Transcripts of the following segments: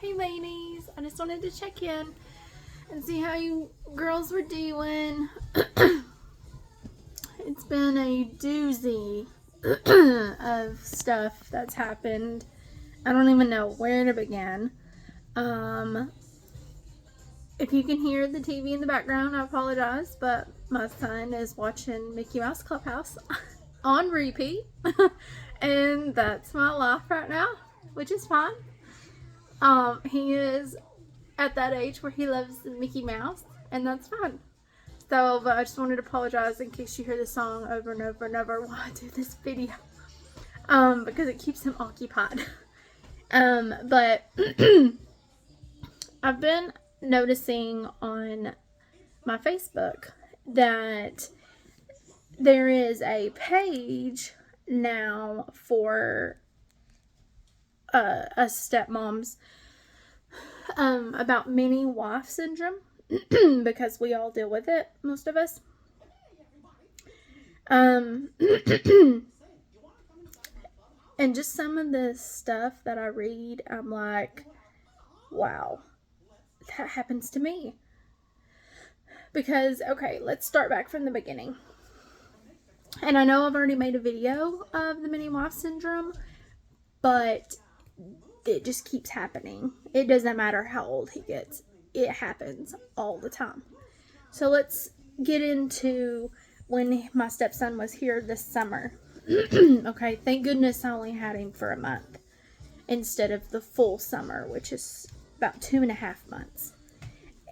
Hey ladies, I just wanted to check in and see how you girls were doing. It's been a doozy of stuff that's happened. I don't even know where to begin. If you can hear the TV in the background, I apologize, but my son is watching Mickey Mouse Clubhouse on repeat. And that's my life right now, which is fine. He is at that age where he loves Mickey Mouse, and that's fine. So, but I just wanted to apologize in case you hear the song over and over and over while I do this video. Because it keeps him occupied. But I've been noticing on my Facebook that there is a page now for us stepmoms about mini wife syndrome because we all deal with it, most of us. And just some of the stuff that I read, I'm like, wow, that happens to me. Because, okay, let's start back from the beginning. And I know I've already made a video of the mini wife syndrome, but it just keeps happening. It doesn't matter how old he gets. It happens all the time. So let's get into when my stepson was here this summer. Okay, thank goodness I only had him for a month instead of the full summer, which is about 2.5 months.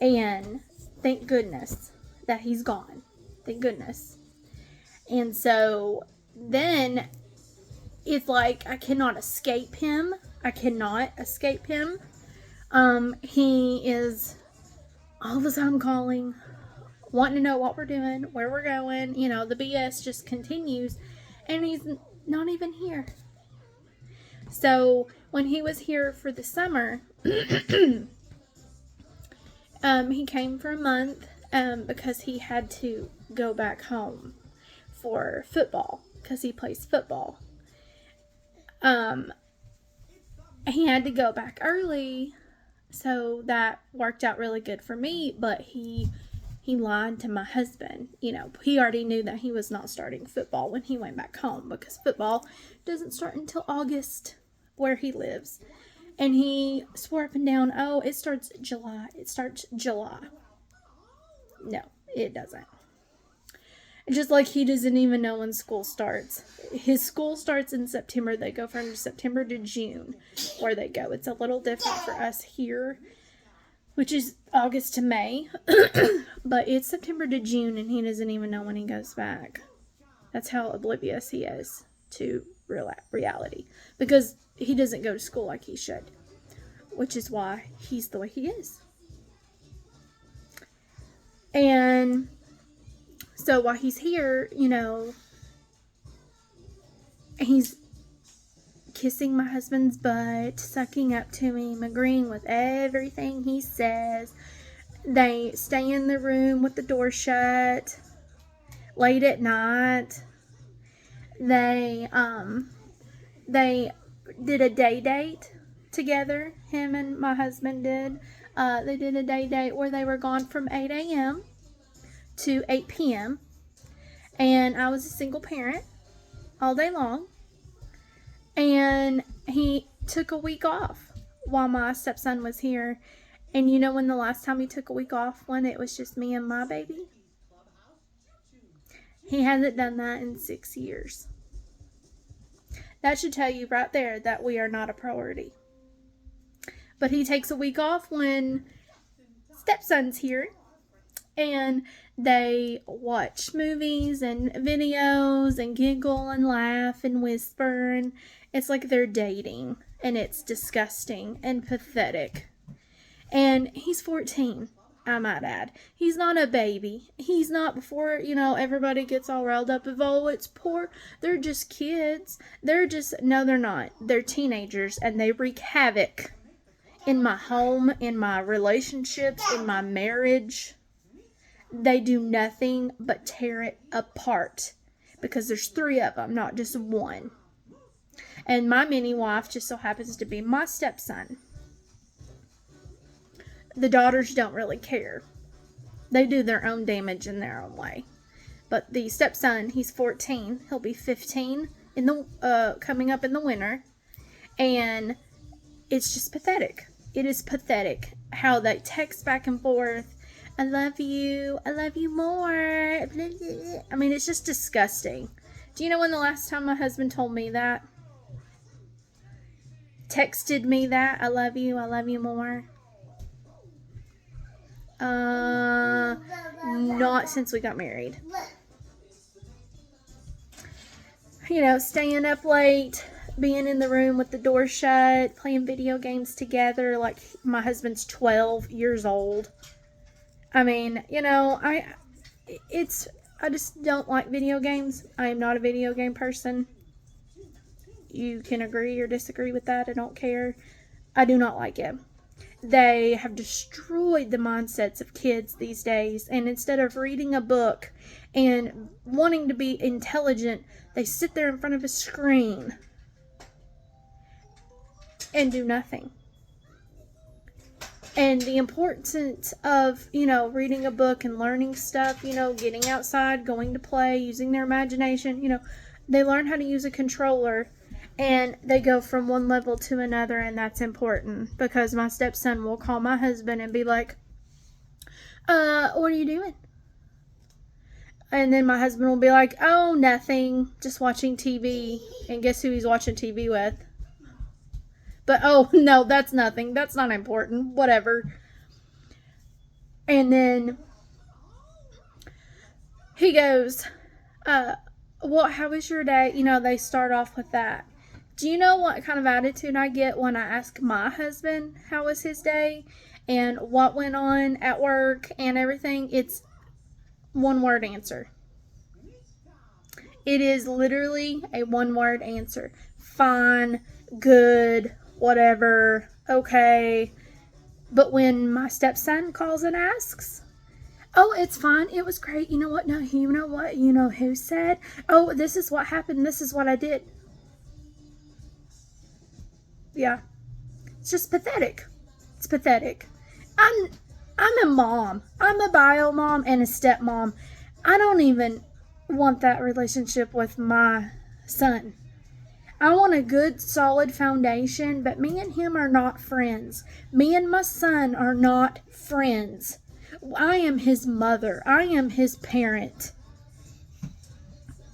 And thank goodness that he's gone. Thank goodness. And so then it's like I cannot escape him. He is all the time calling, wanting to know what we're doing, where we're going. You know, the BS just continues, and he's not even here. So when he was here for the summer, he came for a month because he had to go back home for football because he plays football. He had to go back early, so that worked out really good for me, but he lied to my husband. You know, he already knew that he was not starting football when he went back home because football doesn't start until August where he lives. And he swore up and down, oh, it starts July. No, it doesn't. Just like he doesn't even know when school starts. His school starts in September. They go from September to June where they go. It's a little different for us here, which is August to May. But it's September to June, and he doesn't even know when he goes back. That's how oblivious he is to reality. Because he doesn't go to school like he should. Which is why he's the way he is. And so while he's here, you know, he's kissing my husband's butt, sucking up to him, agreeing with everything he says. They stay in the room with the door shut late at night. They did a day date together. Him and my husband did. They did a day date where they were gone from 8 a.m. to 8 p.m. And I was a single parent all day long. And he took a week off while my stepson was here. And you know when the last time he took a week off, when it was just me and my baby? He hasn't done that in 6 years. That should tell you right there that we are not a priority. But he takes a week off when stepson's here. And they watch movies and videos and giggle and laugh and whisper. And it's like they're dating. And it's disgusting and pathetic. And he's 14, I might add. He's not a baby. He's not, before, you know, everybody gets all riled up of, oh, it's poor. They're just kids. No, they're not. They're teenagers. And they wreak havoc in my home, in my relationships, in my marriage. They do nothing but tear it apart because there's 3 of them, not just one. And my mini wife just so happens to be my stepson. The daughters don't really care. They do their own damage in their own way. But the stepson, he's 14. He'll be 15 in the coming up in the winter. And it's just pathetic. It is pathetic how they text back and forth. I love you more. I mean, it's just disgusting. Do you know when the last time my husband told me that? Texted me that, I love you more. Not since we got married. You know, staying up late, being in the room with the door shut, playing video games together like my husband's 12 years old. I mean, you know, I just don't like video games. I am not a video game person. You can agree or disagree with that. I don't care. I do not like it. They have destroyed the mindsets of kids these days. And instead of reading a book and wanting to be intelligent, they sit there in front of a screen and do nothing. And the importance of, you know, reading a book and learning stuff, you know, getting outside, going to play, using their imagination, you know, they learn how to use a controller and they go from one level to another, and that's important because my stepson will call my husband and be like, what are you doing? And then my husband will be like, oh, nothing, just watching TV. And guess who he's watching TV with? But, oh, no, that's nothing. That's not important. Whatever. And then he goes, how was your day? You know, they start off with that. Do you know what kind of attitude I get when I ask my husband how was his day and what went on at work and everything? It's one word answer. It is literally a one word answer. Fine, good, whatever, okay. But when my stepson calls and asks, oh, it's fine, it was great, you know what, no, you know what, you know who said, oh, this is what happened, this is what I did. Yeah, it's just pathetic. It's pathetic. I'm a mom. I'm a bio mom and a stepmom. I don't even want that relationship with my son. I want a good, solid foundation, but me and him are not friends. Me and my son are not friends. I am his mother. I am his parent.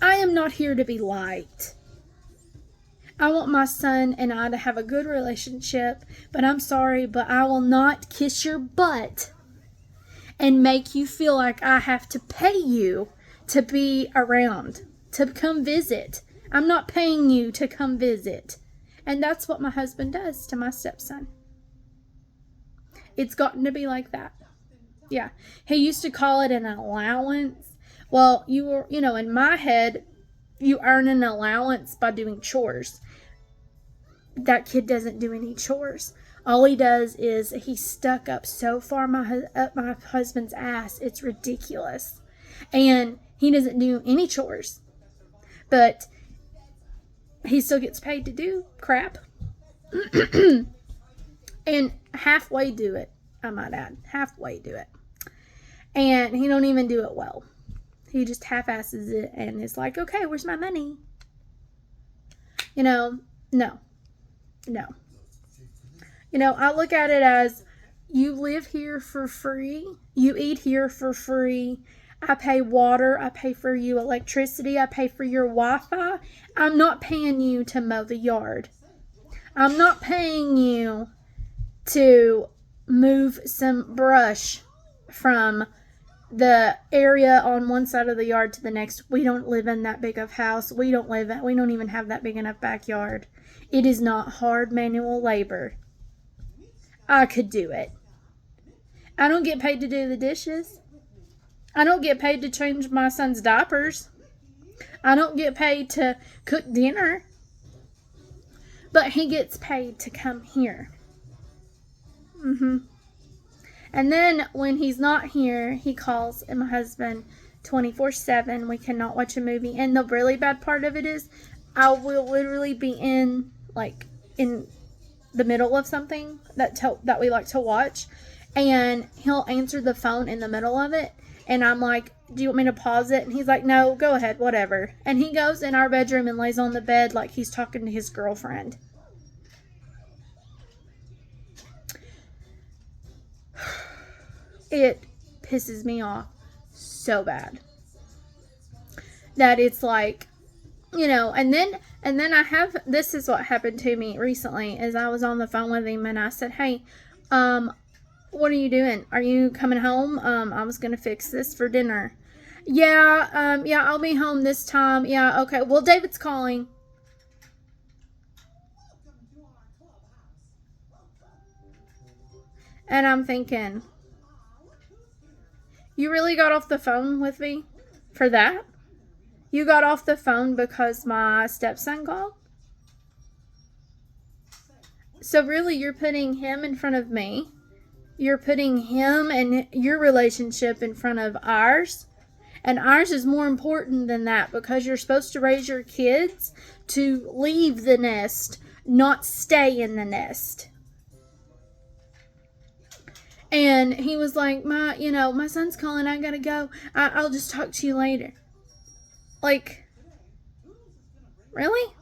I am not here to be liked. I want my son and I to have a good relationship, but I'm sorry, but I will not kiss your butt and make you feel like I have to pay you to be around, to come visit. I'm not paying you to come visit. And that's what my husband does to my stepson. It's gotten to be like that. Yeah. He used to call it an allowance. Well, in my head, you earn an allowance by doing chores. That kid doesn't do any chores. All he does is he's stuck up so far up my husband's ass. It's ridiculous. And he doesn't do any chores. But he still gets paid to do crap. And halfway do it, I might add. Halfway do it. And he don't even do it well. He just half-asses it and is like, okay, where's my money? No. I look at it as you live here for free. You eat here for free. I pay water. I pay for you electricity. I pay for your Wi-Fi. I'm not paying you to mow the yard. I'm not paying you to move some brush from the area on one side of the yard to the next. We don't live in that big of house. We don't even have that big enough backyard. It is not hard manual labor. I could do it. I don't get paid to do the dishes. I don't get paid to change my son's diapers. I don't get paid to cook dinner. But he gets paid to come here. And then when he's not here, he calls my husband 24/7. We cannot watch a movie. And the really bad part of it is I will literally be in the middle of something that we like to watch. and he'll answer the phone in the middle of it. And I'm like, do you want me to pause it? And he's like, no, go ahead, whatever. And he goes in our bedroom and lays on the bed like he's talking to his girlfriend. It pisses me off so bad that it's like, you know, and then this is what happened to me recently is I was on the phone with him and I said, hey, what are you doing? Are you coming home? I was going to fix this for dinner. Yeah, I'll be home this time. Yeah, okay. Well, David's calling. And I'm thinking, you really got off the phone with me for that? You got off the phone because my stepson called? So really, you're putting him in front of me. You're putting him and your relationship in front of ours. And ours is more important than that because you're supposed to raise your kids to leave the nest, not stay in the nest. And he was like, my son's calling. I gotta go. I'll just talk to you later. Like, really?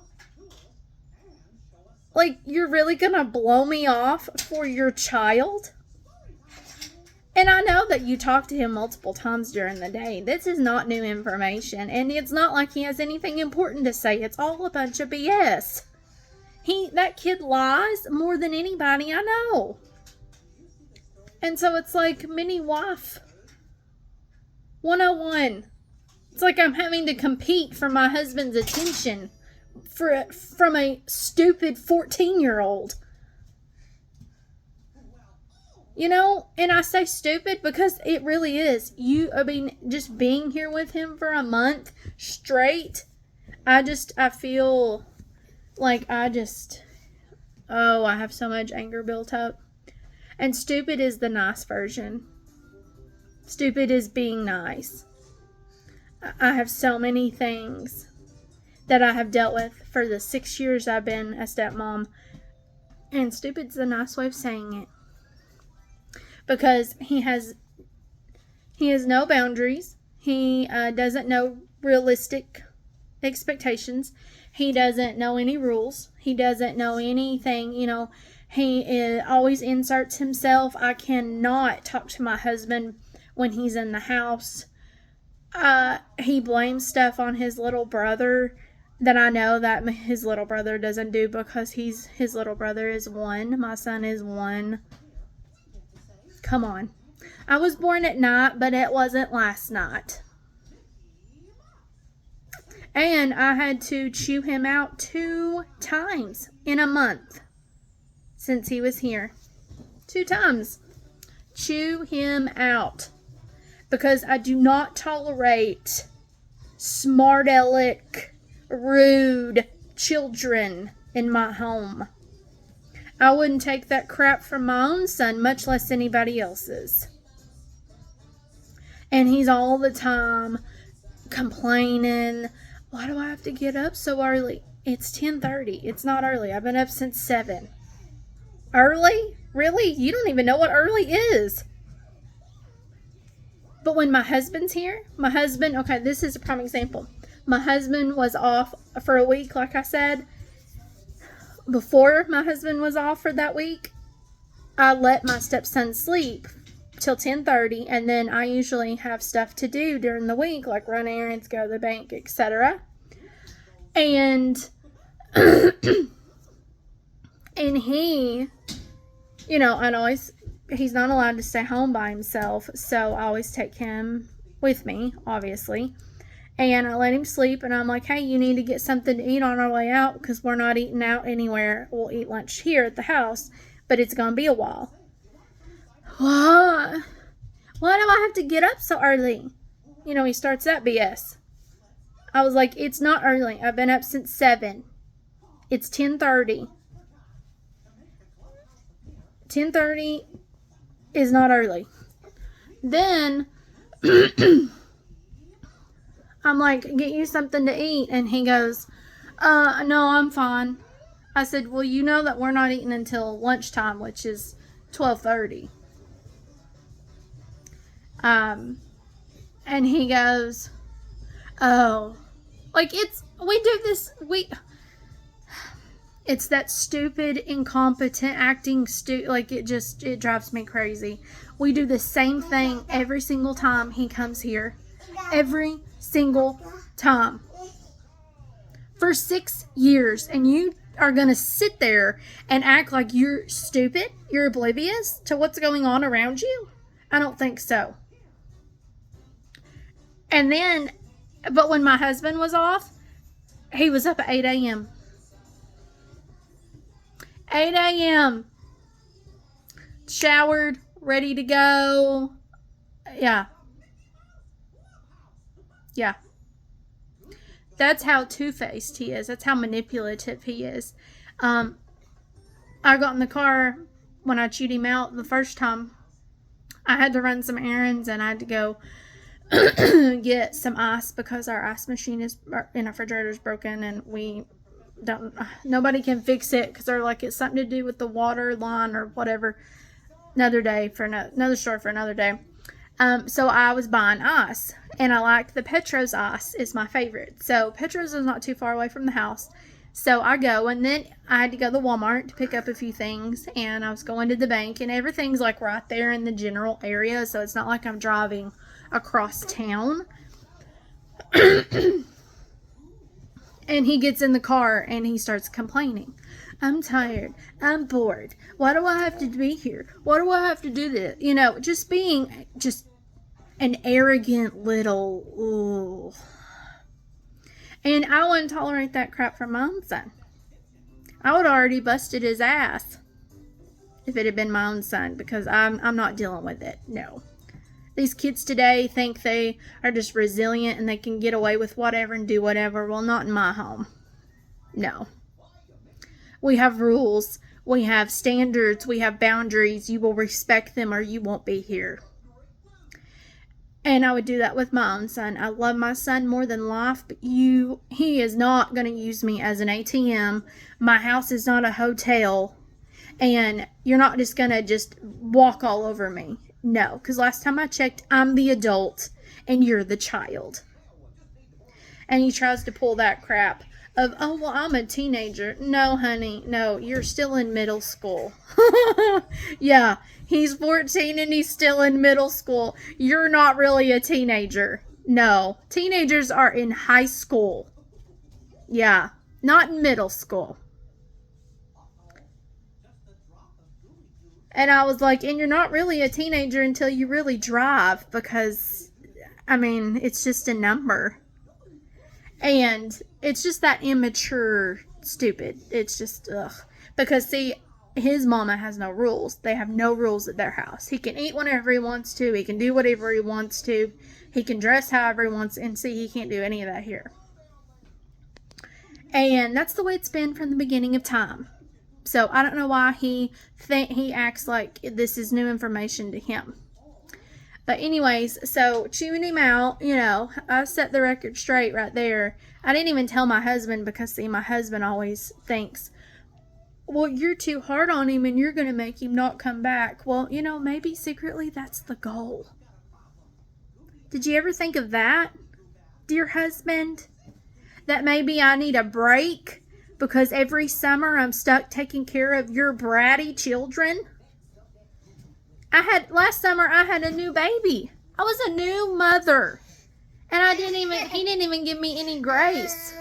Like, you're really gonna blow me off for your child? And I know that you talked to him multiple times during the day. This is not new information. And it's not like he has anything important to say. It's all a bunch of BS. That kid lies more than anybody I know. And so it's like mini wife 101. It's like I'm having to compete for my husband's attention from a stupid 14-year-old. You know, and I say stupid because it really is. Just being here with him for a month straight, I feel like I have so much anger built up. And stupid is the nice version. Stupid is being nice. I have so many things that I have dealt with for the 6 years I've been a stepmom. And stupid's the nice way of saying it. Because he has no boundaries. He doesn't know realistic expectations. He doesn't know any rules. He doesn't know anything, He always inserts himself. I cannot talk to my husband when he's in the house. He blames stuff on his little brother that I know that his little brother doesn't do because his little brother is 1. My son is 1. Come on. I was born at night, but it wasn't last night. And I had to chew him out 2 times in a month since he was here. 2 times. Chew him out. Because I do not tolerate smart aleck, rude children in my home. I wouldn't take that crap from my own son, much less anybody else's. And he's all the time complaining, why do I have to get up so early? It's 10:30. It's not early. I've been up since 7. Early? Really? You don't even know what early is. But when my husband's here, okay, this is a prime example. My husband was off for a week, like I said. Before my husband was off for that week, I let my stepson sleep till 10:30, and then I usually have stuff to do during the week, like run errands, go to the bank, etc. And and he, he's not allowed to stay home by himself, so I always take him with me, obviously. And I let him sleep, and I'm like, hey, you need to get something to eat on our way out because we're not eating out anywhere. We'll eat lunch here at the house, but it's going to be a while. What? Why do I have to get up so early? He starts that BS. I was like, it's not early. I've been up since 7. It's 10:30. 10:30 is not early. Then I'm like, get you something to eat. And he goes, no, I'm fine. I said, well, you know that we're not eating until lunchtime, which is 12:30. And he goes, oh, like we do this, it's that stupid, incompetent acting, like it drives me crazy. We do the same thing every single time he comes here. Every single time. For 6 years, and you are going to sit there and act like you're stupid? You're oblivious to what's going on around you? I don't think so. And then, but when my husband was off, he was up at 8 a.m. 8 a.m. Showered, ready to go. Yeah. Yeah. That's how two-faced he is. That's how manipulative he is. I got in the car when I chewed him out the first time. I had to run some errands, and I had to go get some ice because our ice machine in our refrigerator is broken, and nobody can fix it because they're like, it's something to do with the water line or whatever. Another story for another day. So I was buying ice, and I like the Petro's ice is my favorite. So Petro's is not too far away from the house. So I go, and then I had to go to Walmart to pick up a few things, and I was going to the bank, and everything's like right there in the general area, so it's not like I'm driving across town. And he gets in the car, and he starts complaining. I'm tired. I'm bored. Why do I have to be here? Why do I have to do this? You know, just being just an arrogant little... Ooh. And I wouldn't tolerate that crap from my own son. I would have already busted his ass if it had been my own son, because I'm not dealing with it. No. These kids today think they are just resilient and they can get away with whatever and do whatever. Well, not in my home. No. We have rules. We have standards. We have boundaries. You will respect them or you won't be here. And I would do that with my own son. I love my son more than life, but he is not going to use me as an ATM. My house is not a hotel. And you're not just going to just walk all over me. No, because last time I checked, I'm the adult and you're the child. And he tries to pull that crap of, oh, well, I'm a teenager. No, honey, no, you're still in middle school. Yeah, he's 14 and he's still in middle school. You're not really a teenager. No, teenagers are in high school. Yeah, not in middle school. And I was like, and you're not really a teenager until you really drive, because, I mean, it's just a number. And it's just that immature, stupid. It's just, ugh. Because, see, his mama has no rules. They have no rules at their house. He can eat whenever he wants to. He can do whatever he wants to. He can dress however he wants. And see, he can't do any of that here. And that's the way it's been from the beginning of time. So I don't know why he acts like this is new information to him. But anyways, so chewing him out, you know, I set the record straight right there. I didn't even tell my husband because, see, my husband always thinks, well, you're too hard on him and you're going to make him not come back. Well, you know, maybe secretly that's the goal. Did you ever think of that, dear husband? That maybe I need a break because every summer I'm stuck taking care of your bratty children? Last summer I had a new baby. I was a new mother. And he didn't even give me any grace.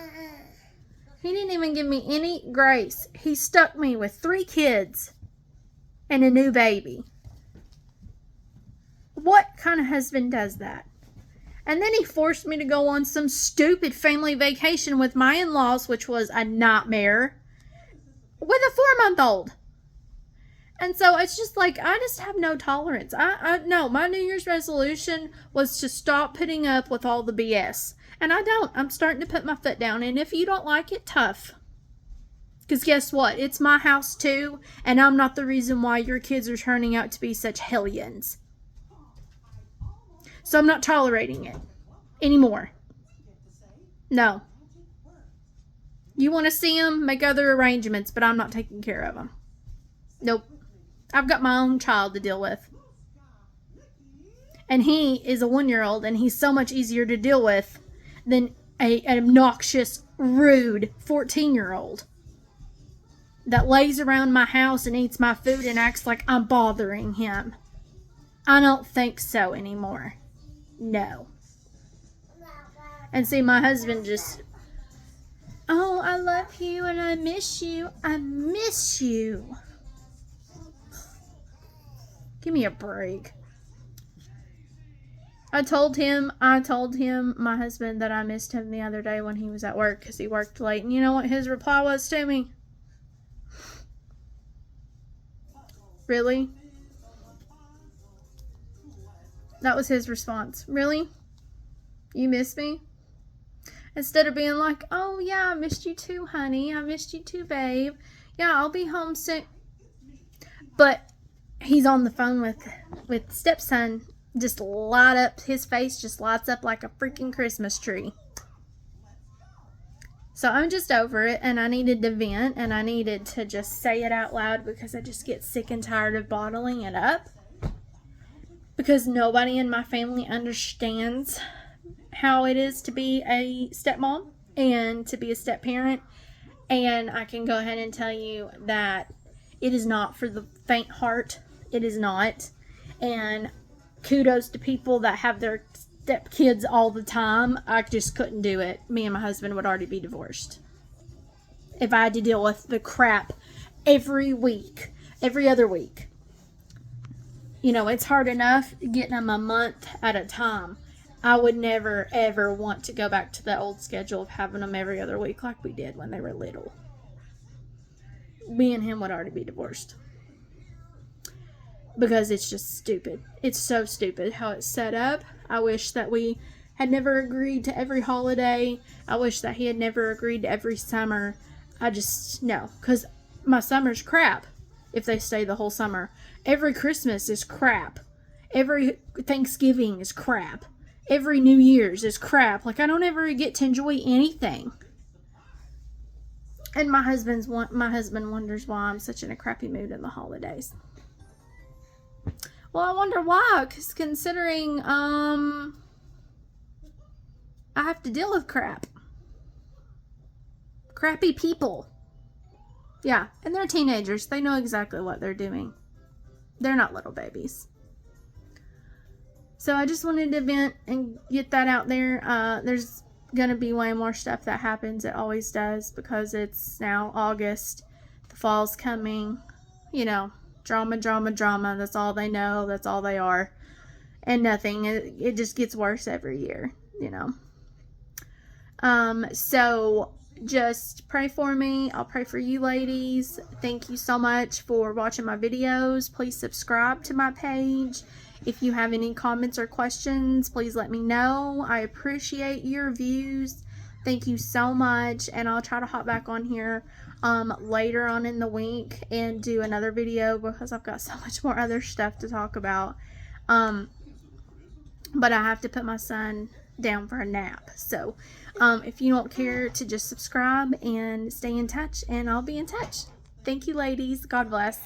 He didn't even give me any grace. He stuck me with 3 kids and a new baby. What kind of husband does that? And then he forced me to go on some stupid family vacation with my in-laws, which was a nightmare, with a 4-month-old. And so it's just like, I just have no tolerance. No, my New Year's resolution was to stop putting up with all the BS. And I don't. I'm starting to put my foot down. And if you don't like it, tough. Because guess what? It's my house too. And I'm not the reason why your kids are turning out to be such hellions. So I'm not tolerating it anymore. No. You want to see them? Make other arrangements, but I'm not taking care of them. Nope. I've got my own child to deal with. And he is a 1-year-old, and he's so much easier to deal with than an obnoxious, rude 14-year-old that lays around my house and eats my food and acts like I'm bothering him. I don't think so anymore. No. And see, my husband just, oh, I love you and I miss you. I miss you. Give me a break. I told him, my husband, that I missed him the other day when he was at work because he worked late. And you know what his reply was to me? Really? That was his response. Really? You miss me? Instead of being like, oh yeah, I missed you too, honey. I missed you too, babe. Yeah, I'll be home soon. But he's on the phone with Stepson. Just light up, his face just lights up like a freaking Christmas tree. So I'm just over it, and I needed to vent, and I needed to just say it out loud because I just get sick and tired of bottling it up. Because nobody in my family understands how it is to be a stepmom and to be a step-parent. And I can go ahead and tell you that it is not for the faint heart. It is not. And kudos to people that have their stepkids all the time. I just couldn't do it. Me and my husband would already be divorced if I had to deal with the crap every week, every other week. You know, it's hard enough getting them a month at a time. I would never, ever want to go back to the old schedule of having them every other week like we did when they were little. Me and him would already be divorced. Because it's just stupid. It's so stupid how it's set up. I wish that we had never agreed to every holiday. I wish that he had never agreed to every summer. I just, no. Because my summer's crap if they stay the whole summer. Every Christmas is crap. Every Thanksgiving is crap. Every New Year's is crap. Like, I don't ever get to enjoy anything. And my husband wonders why I'm such in a crappy mood in the holidays. Well, I wonder why, because considering, I have to deal with crap. Crappy people. Yeah, and they're teenagers. They know exactly what they're doing. They're not little babies. So I just wanted to vent and get that out there. There's going to be way more stuff that happens. It always does, because it's now August. The fall's coming. You know. Drama, drama, drama. That's all they know. That's all they are. And nothing. It just gets worse every year, you know. So just pray for me. I'll pray for you ladies. Thank you so much for watching my videos. Please subscribe to my page. If you have any comments or questions, please let me know. I appreciate your views. Thank you so much. And I'll try to hop back on here later on in the week and do another video, because I've got so much more other stuff to talk about. But I have to put my son down for a nap. So if you don't care to just subscribe and stay in touch, and I'll be in touch. Thank you ladies. God bless.